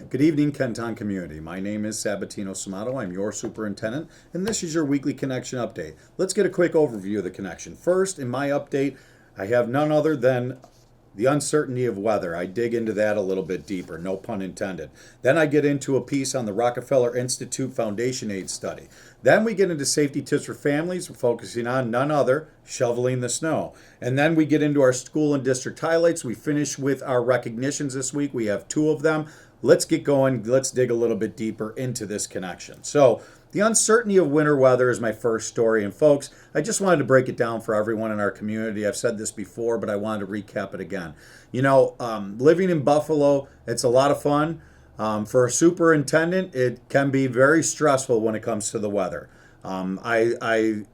Good evening, Kenton community. My name is Sabatino Samato. I'm your superintendent, and this is your weekly connection update. Let's get a quick overview of the connection. First, in my update, I have none other than the uncertainty of weather. I dig into that a little bit deeper, no pun intended. Then I get into a piece on the Rockefeller Institute Foundation Aid study. Then we get into safety tips for families, focusing on none other, shoveling the snow. And then we get into our school and district highlights. We finish with our recognitions this week. We have two of them. Let's get going. Let's dig a little bit deeper into this connection. So, the uncertainty of winter weather is my first story. And folks, I just wanted to break it down for everyone in our community. I've said this before, but I wanted to recap it again. Living in Buffalo, it's a lot of fun. For a superintendent, it can be very stressful when it comes to the weather. I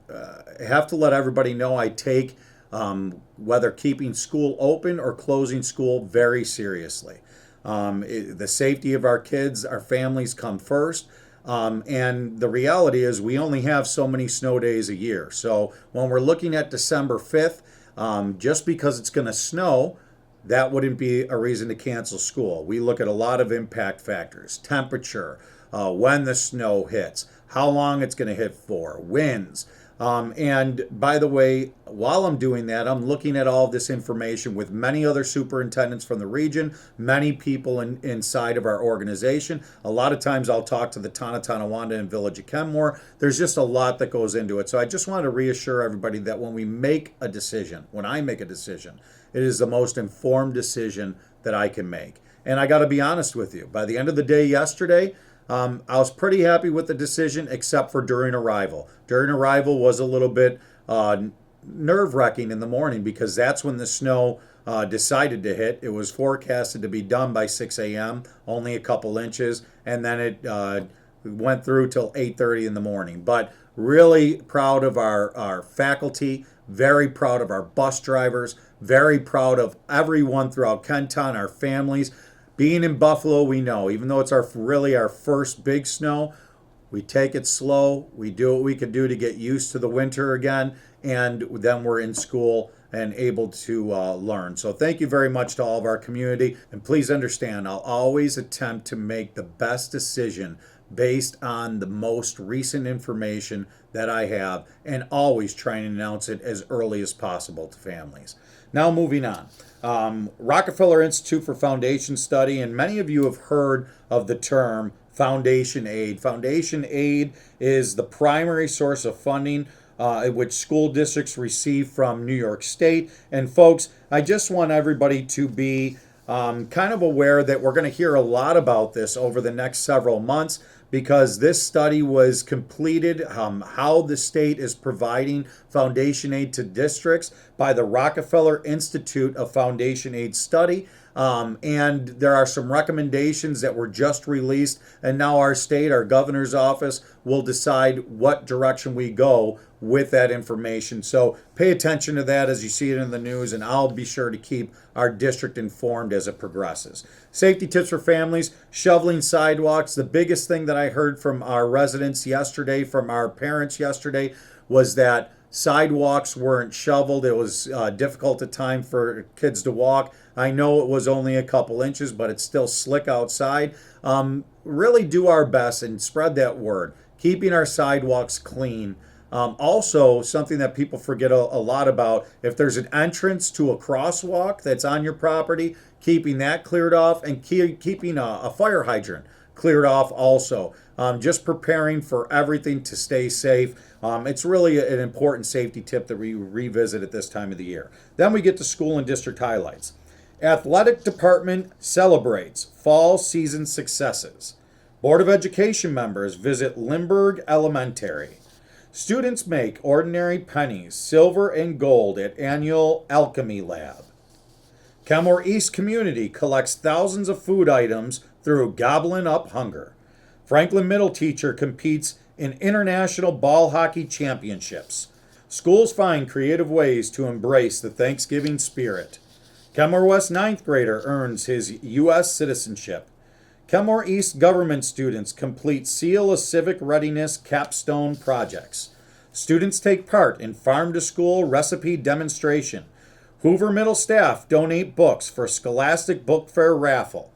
have to let everybody know I take whether keeping school open or closing school very seriously. The safety of our kids, our families come first. And the reality is we only have so many snow days a year. So when we're looking at December 5th, just because it's going to snow, that wouldn't be a reason to cancel school. We look at a lot of impact factors: temperature, when the snow hits, how long it's going to hit for, winds. And by the way, while I'm doing that, I'm looking at all of this information with many other superintendents from the region, many people inside of our organization. A lot of times I'll talk to the Kenmore-Tonawanda and Village of Kenmore. There's just a lot that goes into it. So I just want to reassure everybody that when I make a decision, it is the most informed decision that I can make. And I got to be honest with you, by the end of the day yesterday, I was pretty happy with the decision, except for during arrival. During arrival was a little bit nerve-wracking in the morning because that's when the snow decided to hit. It was forecasted to be done by 6 a.m., only a couple inches, and then it went through till 8:30 in the morning. But really proud of our faculty, very proud of our bus drivers, very proud of everyone throughout Kenton, our families. Being in Buffalo, we know, even though it's really our first big snow, we take it slow. We do what we can do to get used to the winter again, and then we're in school and able to learn. So thank you very much to all of our community, and please understand, I'll always attempt to make the best decision based on the most recent information that I have, and always try and announce it as early as possible to families. Now moving on. Rockefeller Institute for Foundation Study, and many of you have heard of the term foundation aid. Foundation aid is the primary source of funding which school districts receive from New York State. And folks, I just want everybody to be kind of aware that we're going to hear a lot about this over the next several months, because this study was completed, how the state is providing foundation aid to districts by the Rockefeller Institute of Foundation Aid Study. And there are some recommendations that were just released, and now our governor's office will decide what direction we go with that information. So pay attention to that as you see it in the news, and I'll be sure to keep our district informed as it progresses. Safety tips for families: shoveling sidewalks. The biggest thing that I heard from our residents yesterday, from our parents yesterday, was that sidewalks weren't shoveled. It was difficult at times for kids to walk. I know it was only a couple inches, but it's still slick outside. Really do our best and spread that word, keeping our sidewalks clean. Also, something that people forget a lot about: if there's an entrance to a crosswalk that's on your property, keeping that cleared off, and keeping a fire hydrant cleared off also. Just preparing for everything to stay safe. It's really an important safety tip that we revisit at this time of the year. Then we get to school and district highlights. Athletic department celebrates fall season successes. Board of Education members visit Lindbergh Elementary. Students make ordinary pennies, silver and gold at annual alchemy lab. Kenmore East community collects thousands of food items through Gobbling Up Hunger. Franklin Middle teacher competes in international ball hockey championships. Schools find creative ways to embrace the Thanksgiving spirit. Kenmore West ninth grader earns his U.S. citizenship. Kenmore East government students complete Seal of Civic Readiness capstone projects. Students take part in farm to school recipe demonstration. Hoover Middle staff donate books for Scholastic Book Fair raffle.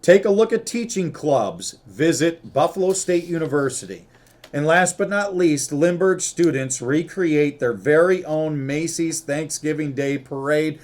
Take a look at teaching clubs. Visit Buffalo State University. And last but not least, Lindbergh students recreate their very own Macy's Thanksgiving Day Parade.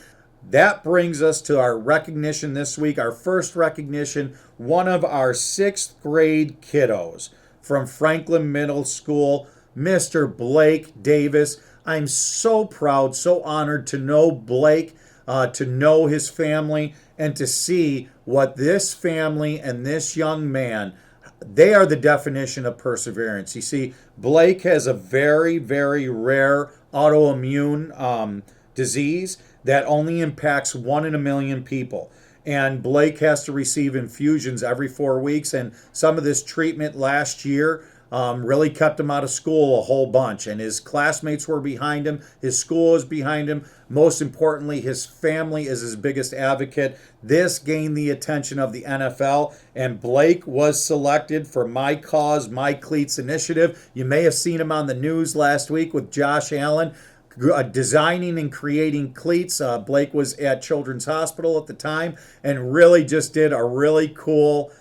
That brings us to our recognition this week. Our first recognition, one of our 6th grade kiddos from Franklin Middle School, Mr. Blake Davis. I'm so proud, so honored to know Blake, to know his family, and to see what this family and this young man, they are the definition of perseverance. You see, Blake has a very, very rare autoimmune disease that only impacts 1 in a million people. And Blake has to receive infusions every 4 weeks. And some of this treatment last year really kept him out of school a whole bunch. And his classmates were behind him. His school is behind him. Most importantly, his family is his biggest advocate. This gained the attention of the NFL, and Blake was selected for My Cause, My Cleats initiative. You may have seen him on the news last week with Josh Allen designing and creating cleats. Blake was at Children's Hospital at the time and really just did a really cool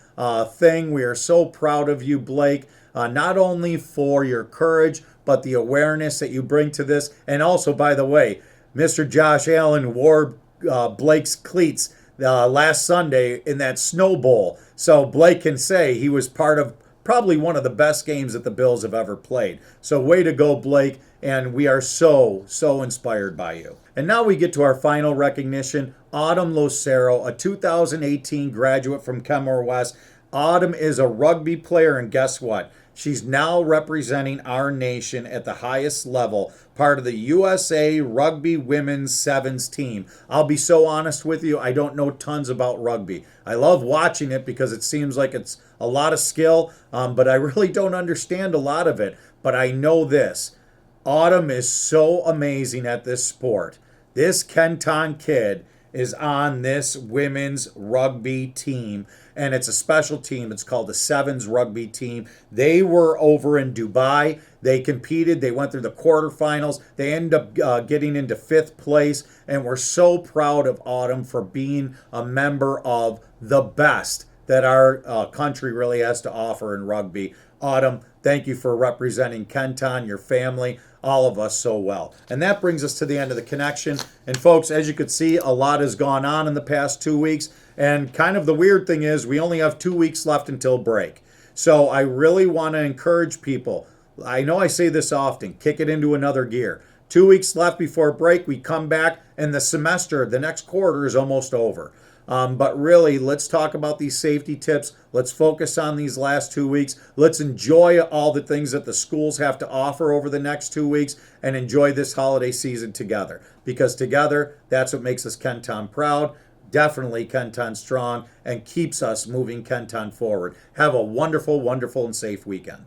thing. We are so proud of you, Blake, not only for your courage, but the awareness that you bring to this. And also, by the way, Mr. Josh Allen wore Blake's cleats last Sunday in that Snow Bowl. So Blake can say he was part of probably one of the best games that the Bills have ever played. So way to go, Blake. And we are so inspired by you. And now we get to our final recognition, Autumn Locero, a 2018 graduate from Kenmore West. Autumn is a rugby player, and guess what? She's now representing our nation at the highest level, part of the USA Rugby Women's Sevens team. I'll be so honest with you, I don't know tons about rugby. I love watching it because it seems like it's a lot of skill, but I really don't understand a lot of it. But I know this. Autumn is so amazing at this sport. This Kenton kid is on this women's rugby team, and it's a special team. It's called the Sevens rugby team. They were over in Dubai. They competed. They went through the quarterfinals. They ended up getting into 5th place, and we're so proud of Autumn for being a member of the best that our country really has to offer in rugby. Autumn, thank you for representing Kenton, your family, all of us so well. And that brings us to the end of the connection. And folks, as you could see, a lot has gone on in the past 2 weeks. And kind of the weird thing is we only have 2 weeks left until break. So I really want to encourage people. I know I say this often, kick it into another gear. 2 weeks left before break, we come back, and the semester, the next quarter is almost over. But really, let's talk about these safety tips. Let's focus on these last 2 weeks. Let's enjoy all the things that the schools have to offer over the next 2 weeks and enjoy this holiday season together. Because together, that's what makes us Kenton proud, definitely Kenton strong, and keeps us moving Kenton forward. Have a wonderful, wonderful, and safe weekend.